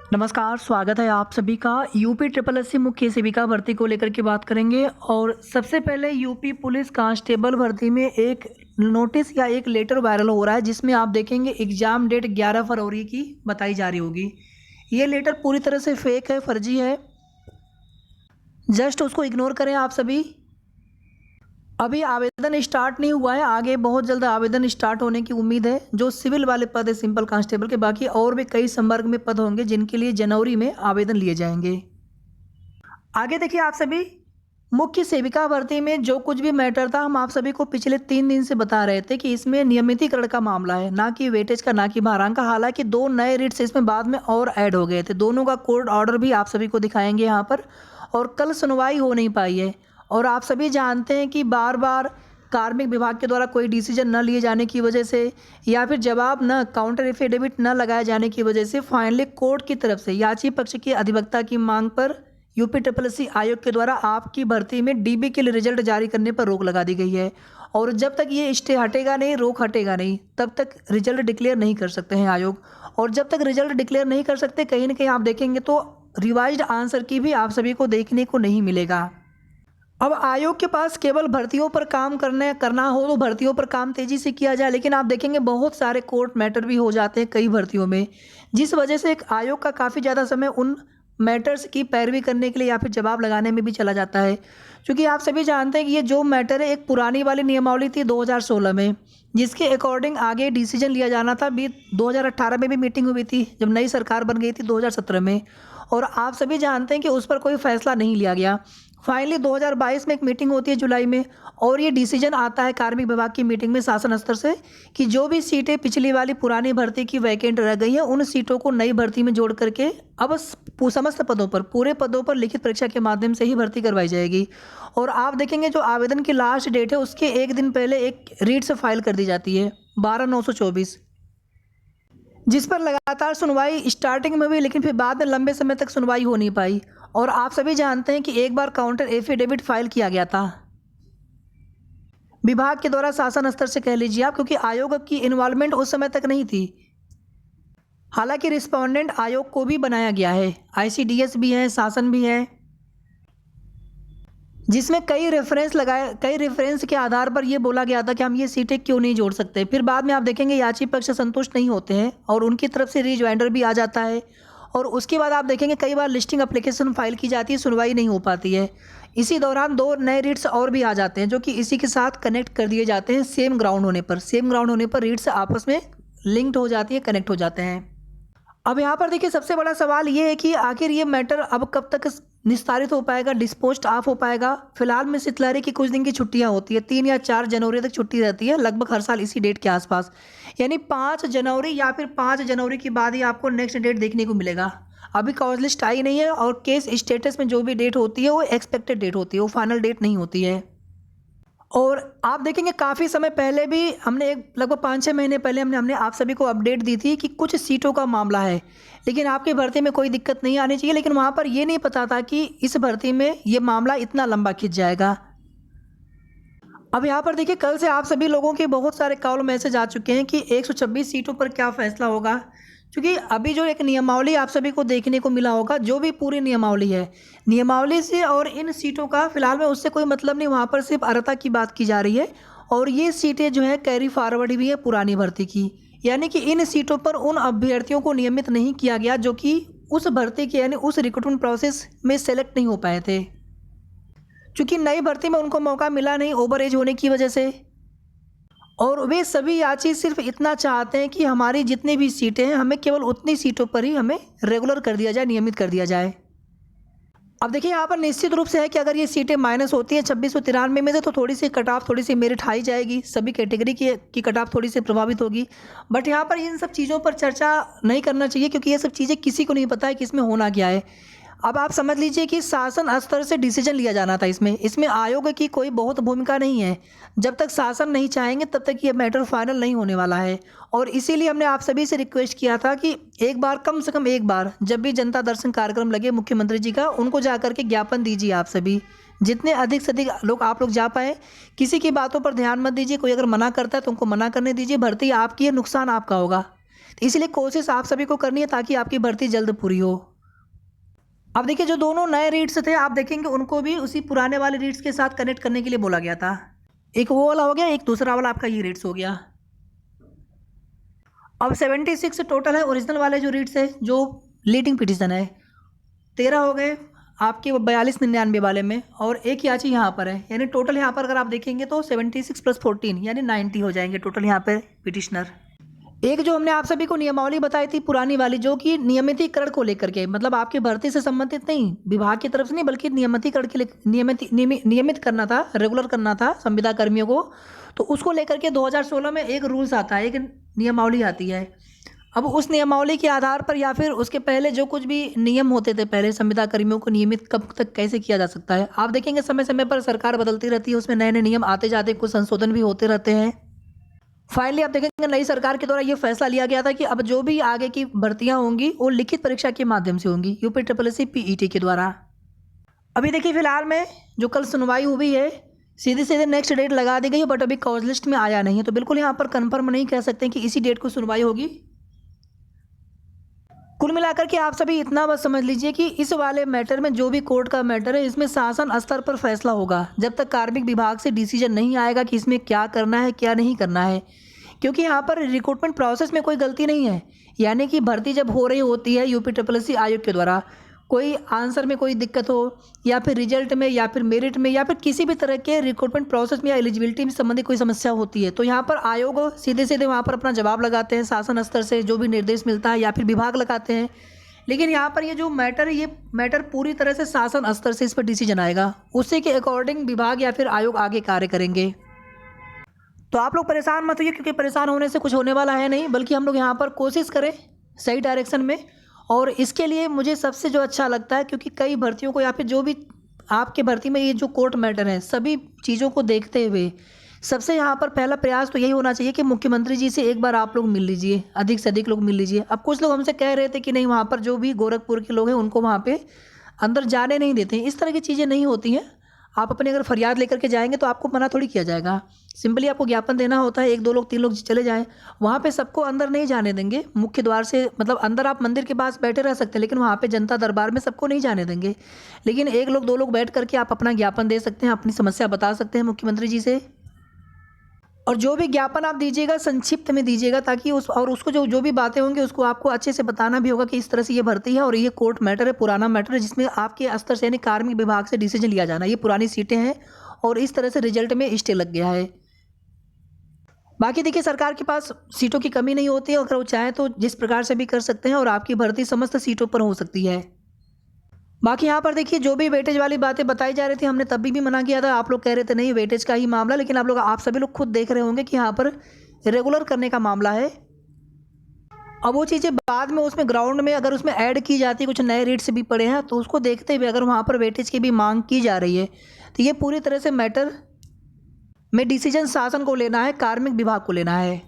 नमस्कार, स्वागत है आप सभी का। यूपी ट्रिपल एससी मुख्य सेविका भर्ती को लेकर के बात करेंगे और सबसे पहले यूपी पुलिस कांस्टेबल भर्ती में एक नोटिस या एक लेटर वायरल हो रहा है, जिसमें आप देखेंगे एग्ज़ाम डेट 11 फरवरी की बताई जा रही होगी। ये लेटर पूरी तरह से फेक है, फर्जी है, जस्ट उसको इग्नोर करें आप सभी। अभी आवेदन स्टार्ट नहीं हुआ है, आगे बहुत जल्द आवेदन स्टार्ट होने की उम्मीद है। जो सिविल वाले पद है सिंपल कांस्टेबल के, बाकी और भी कई संवर्ग में पद होंगे जिनके लिए जनवरी में आवेदन लिए जाएंगे। आगे देखिए आप सभी, मुख्य सेविका भर्ती में जो कुछ भी मैटर था हम आप सभी को पिछले 3 दिन से बता रहे थे कि इसमें नियमितीकरण का मामला है, ना कि वेटेज का, ना कि भारांक का। हालांकि 2 नए रिट्स इसमें बाद में और ऐड हो गए थे, दोनों का कोर्ट ऑर्डर भी आप सभी को दिखाएंगे यहाँ पर। और कल सुनवाई हो नहीं पाई है और आप सभी जानते हैं कि बार बार कार्मिक विभाग के द्वारा कोई डिसीजन न लिए जाने की वजह से या फिर जवाब न, काउंटर एफिडेविट न लगाए जाने की वजह से फाइनली कोर्ट की तरफ से याची पक्ष की अधिवक्ता की मांग पर यूपी ट्रिपल एससी आयोग के द्वारा आपकी भर्ती में डीबी के लिए रिजल्ट जारी करने पर रोक लगा दी गई है। और जब तक ये स्टे हटेगा नहीं, रोक हटेगा नहीं, तब तक रिजल्ट डिक्लेयर नहीं कर सकते हैं आयोग। और जब तक रिजल्ट डिक्लेयर नहीं कर सकते, कहीं ना कहीं आप देखेंगे तो रिवाइज्ड आंसर की भी आप सभी को देखने को नहीं मिलेगा। अब आयोग के पास केवल भर्तियों पर काम करना हो तो भर्तियों पर काम तेजी से किया जाए, लेकिन आप देखेंगे बहुत सारे कोर्ट मैटर भी हो जाते हैं कई भर्तियों में, जिस वजह से एक आयोग का काफ़ी ज़्यादा समय उन मैटर्स की पैरवी करने के लिए या फिर जवाब लगाने में भी चला जाता है। क्योंकि आप सभी जानते हैं कि ये जो मैटर है एक पुरानी वाली नियमावली थी 2016 में, जिसके अकॉर्डिंग आगे डिसीजन लिया जाना था। भी 2018 में भी मीटिंग हुई थी जब नई सरकार बन गई थी 2017 में, और आप सभी जानते हैं कि उस पर कोई फैसला नहीं लिया गया। फाइनली 2022 में एक मीटिंग होती है जुलाई में, और ये डिसीजन आता है कार्मिक विभाग की मीटिंग में शासन स्तर से कि जो भी सीटें पिछली वाली पुरानी भर्ती की वैकेंट रह गई हैं उन सीटों को नई भर्ती में जोड़ करके अब समस्त पदों पर, पूरे पदों पर लिखित परीक्षा के माध्यम से ही भर्ती करवाई जाएगी। और आप देखेंगे जो आवेदन की लास्ट डेट है उसके एक दिन पहले एक रीट्स फाइल कर दी जाती है 12/924, जिस पर लगातार सुनवाई स्टार्टिंग में हुई, लेकिन फिर बाद में लंबे समय तक सुनवाई हो नहीं पाई। और आप सभी जानते हैं कि एक बार काउंटर एफिडेविट फाइल किया गया था विभाग के द्वारा, शासन स्तर से कह लीजिए आप, क्योंकि आयोग की इन्वॉल्वमेंट उस समय तक नहीं थी। हालांकि रिस्पोंडेंट आयोग को भी बनाया गया है, आईसीडीएस भी है, शासन भी है, जिसमें कई रेफरेंस के आधार पर यह बोला गया था कि हम ये सीटें क्यों नहीं जोड़ सकते। फिर बाद में आप देखेंगे याची पक्ष संतुष्ट नहीं होते हैं और उनकी तरफ से रीज्वाइंडर भी आ जाता है, और उसके बाद आप देखेंगे कई बार लिस्टिंग एप्लीकेशन फाइल की जाती है, सुनवाई नहीं हो पाती है। इसी दौरान 2 नए रिट्स और भी आ जाते हैं जो कि इसी के साथ कनेक्ट कर दिए जाते हैं। सेम ग्राउंड होने पर रिट्स आपस में लिंक्ड हो जाती है, कनेक्ट हो जाते हैं। अब यहाँ पर देखिए सबसे बड़ा सवाल ये है कि आखिर ये मैटर अब कब तक निस्तारित हो पाएगा, डिस्पोज्ड ऑफ हो पाएगा। फिलहाल में शीतलहरी की कुछ दिन की छुट्टियां होती है, 3 या 4 जनवरी तक छुट्टी रहती है लगभग हर साल इसी डेट के आसपास, यानी 5 जनवरी या फिर 5 जनवरी के बाद ही आपको नेक्स्ट डेट देखने को मिलेगा। अभी कॉज लिस्ट आई नहीं है और केस स्टेटस में जो भी डेट होती है वो एक्सपेक्टेड डेट होती है, वो फाइनल डेट नहीं होती है। और आप देखेंगे काफ़ी समय पहले भी हमने लगभग 5-6 महीने पहले हमने आप सभी को अपडेट दी थी कि कुछ सीटों का मामला है, लेकिन आपकी भर्ती में कोई दिक्कत नहीं आनी चाहिए, लेकिन वहाँ पर ये नहीं पता था कि इस भर्ती में ये मामला इतना लंबा खिंच जाएगा। अब यहाँ पर देखिए कल से आप सभी लोगों के बहुत सारे कॉल मैसेज आ चुके हैं कि 126 सीटों पर क्या फैसला होगा। क्योंकि अभी जो एक नियमावली आप सभी को देखने को मिला होगा, जो भी पूरी नियमावली है, नियमावली से और इन सीटों का फिलहाल में उससे कोई मतलब नहीं, वहाँ पर सिर्फ अर्हता की बात की जा रही है। और ये सीटें जो है कैरी फॉरवर्ड भी है पुरानी भर्ती की, यानी कि इन सीटों पर उन अभ्यर्थियों को नियमित नहीं किया गया जो कि उस भर्ती के यानी उस रिक्रूटमेंट प्रोसेस में सेलेक्ट नहीं हो पाए थे, क्योंकि नई भर्ती में उनको मौका मिला नहीं ओवर एज होने की वजह से। और वे सभी याची सिर्फ इतना चाहते हैं कि हमारी जितनी भी सीटें हैं हमें केवल उतनी सीटों पर ही हमें रेगुलर कर दिया जाए, नियमित कर दिया जाए। अब देखिए यहाँ पर निश्चित रूप से है कि अगर ये सीटें माइनस होती हैं 2693 में से तो थोड़ी सी कट ऑफ, थोड़ी सी मेरिट हाई जाएगी, सभी कैटेगरी की कट ऑफ थोड़ी सी प्रभावित होगी। बट यहाँ पर इन सब चीज़ों पर चर्चा नहीं करना चाहिए, क्योंकि ये सब चीज़ें किसी को नहीं पता है कि इसमें होना क्या है। अब आप समझ लीजिए कि शासन स्तर से डिसीजन लिया जाना था, इसमें आयोग की कोई बहुत भूमिका नहीं है। जब तक शासन नहीं चाहेंगे तब तक ये मैटर फाइनल नहीं होने वाला है। और इसीलिए हमने आप सभी से रिक्वेस्ट किया था कि एक बार, कम से कम एक बार, जब भी जनता दर्शन कार्यक्रम लगे मुख्यमंत्री जी का, उनको जा करके ज्ञापन दीजिए आप सभी। जितने अधिक से अधिक लोग आप लोग जा पाए, किसी की बातों पर ध्यान मत दीजिए। कोई अगर मना करता है तो उनको मना करने दीजिए। भर्ती आपकी है, नुकसान आपका होगा। तो इसलिए कोशिश आप सभी को करनी है ताकि आपकी भर्ती जल्द पूरी हो। अब देखिए जो दोनों नए रीट्स थे आप देखेंगे उनको भी उसी पुराने वाले रीट्स के साथ कनेक्ट करने के लिए बोला गया था। एक वो वाला हो गया, एक दूसरा वाला आपका ये रीट्स हो गया। अब 76 टोटल है ओरिजिनल वाले जो रीट्स है जो लीडिंग पिटिशन है। 13 हो गए आपके 42-99 वाले में और एक याची यहाँ पर है, यानी टोटल यहाँ पर अगर आप देखेंगे तो 76 + 14 यानी 90 हो जाएंगे टोटल यहाँ पर पिटिशनर। एक जो हमने आप सभी को नियमावली बताई थी पुरानी वाली जो कि नियमितीकरण को लेकर के, मतलब आपकी भर्ती से संबंधित नहीं, विभाग की तरफ से नहीं, बल्कि नियमितीकरण के लिए नियमित करना था, रेगुलर करना था संविदा कर्मियों को, तो उसको लेकर के 2016 में एक रूल्स आता है, एक नियमावली आती है। अब उस नियमावली के आधार पर या फिर उसके पहले जो कुछ भी नियम होते थे पहले संविदा कर्मियों को नियमित कब तक कैसे किया जा सकता है, आप देखेंगे समय समय पर सरकार बदलती रहती है, उसमें नए नए नियम आते जाते, कुछ संशोधन भी होते रहते हैं। फाइनली आप देखेंगे नई सरकार के द्वारा ये फैसला लिया गया था कि अब जो भी आगे की भर्तियां होंगी वो लिखित परीक्षा के माध्यम से होंगी, यूपीएससी पीईटी के द्वारा। अभी देखिए फिलहाल में जो कल सुनवाई हुई है सीधे सीधे नेक्स्ट डेट लगा दी गई है, बट अभी कॉज लिस्ट में आया नहीं है, तो बिल्कुल यहाँ पर कंफर्म नहीं कह सकते कि इसी डेट को सुनवाई होगी। कुल मिलाकर के आप सभी इतना बस समझ लीजिए कि इस वाले मैटर में जो भी कोर्ट का मैटर है इसमें शासन स्तर पर फैसला होगा जब तक कार्मिक विभाग से डिसीजन नहीं आएगा कि इसमें क्या करना है क्या नहीं करना है, क्योंकि यहाँ पर रिक्रूटमेंट प्रोसेस में कोई गलती नहीं है। यानी कि भर्ती जब हो रही होती है यूपीएससी आयोग के द्वारा, कोई आंसर में कोई दिक्कत हो या फिर रिजल्ट में या फिर मेरिट में या फिर किसी भी तरह के रिक्रूटमेंट प्रोसेस में या एलिजिबिलिटी में संबंधित कोई समस्या होती है तो यहाँ पर आयोग सीधे सीधे वहाँ पर अपना जवाब लगाते हैं, शासन स्तर से जो भी निर्देश मिलता है या फिर विभाग लगाते हैं। लेकिन यहाँ पर ये जो मैटर है ये मैटर पूरी तरह से शासन स्तर से इस पर डिसीजन आएगा, उसी के अकॉर्डिंग विभाग या फिर आयोग आगे कार्य करेंगे। तो आप लोग परेशान मत होइए, क्योंकि परेशान होने से कुछ होने वाला है नहीं, बल्कि हम लोग यहाँ पर कोशिश करें सही डायरेक्शन में। और इसके लिए मुझे सबसे जो अच्छा लगता है, क्योंकि कई भर्तियों को या फिर जो भी आपके भर्ती में ये जो कोर्ट मैटर है सभी चीज़ों को देखते हुए सबसे यहाँ पर पहला प्रयास तो यही होना चाहिए कि मुख्यमंत्री जी से एक बार आप लोग मिल लीजिए, अधिक से अधिक लोग मिल लीजिए। अब कुछ लोग हमसे कह रहे थे कि नहीं वहाँ पर जो भी गोरखपुर के लोग हैं उनको वहाँ पर अंदर जाने नहीं देते हैं, इस तरह की चीज़ें नहीं होती हैं। आप अपने अगर फरियाद लेकर के जाएंगे तो आपको मना थोड़ी किया जाएगा, सिंपली आपको ज्ञापन देना होता है, 1-2 लोग 3 लोग चले जाएं, वहाँ पे सबको अंदर नहीं जाने देंगे मुख्य द्वार से, मतलब अंदर आप मंदिर के पास बैठे रह सकते हैं लेकिन वहाँ पे जनता दरबार में सबको नहीं जाने देंगे। लेकिन 1 लोग 2 लोग बैठ करके आप अपना ज्ञापन दे सकते हैं, अपनी समस्या बता सकते हैं मुख्यमंत्री जी से। और जो भी ज्ञापन आप दीजिएगा संक्षिप्त में दीजिएगा ताकि उसको जो भी बातें होंगी उसको आपको अच्छे से बताना भी होगा कि इस तरह से ये भर्ती है और ये कोर्ट मैटर है, पुराना मैटर है जिसमें आपके स्तर से यानी कार्मिक विभाग से डिसीजन लिया जाना, ये पुरानी सीटें हैं और इस तरह से रिजल्ट में स्टे लग गया है। बाकी देखिए सरकार के पास सीटों की कमी नहीं होती है, अगर वो चाहे तो जिस प्रकार से भी कर सकते हैं और आपकी भर्ती समस्त सीटों पर हो सकती है। बाकी यहाँ पर देखिए जो भी वेटेज वाली बातें बताई जा रही थी हमने तभी भी मना किया था, आप लोग कह रहे थे नहीं वेटेज का ही मामला, लेकिन आप सभी लोग खुद देख रहे होंगे कि यहाँ पर रेगुलर करने का मामला है। अब वो चीज़ें बाद में उसमें ग्राउंड में अगर उसमें ऐड की जाती है, कुछ नए रेट्स भी पड़े हैं तो उसको देखते हुए अगर वहाँ पर वेटेज की भी मांग की जा रही है तो ये पूरी तरह से मैटर में डिसीजन शासन को लेना है, कार्मिक विभाग को लेना है।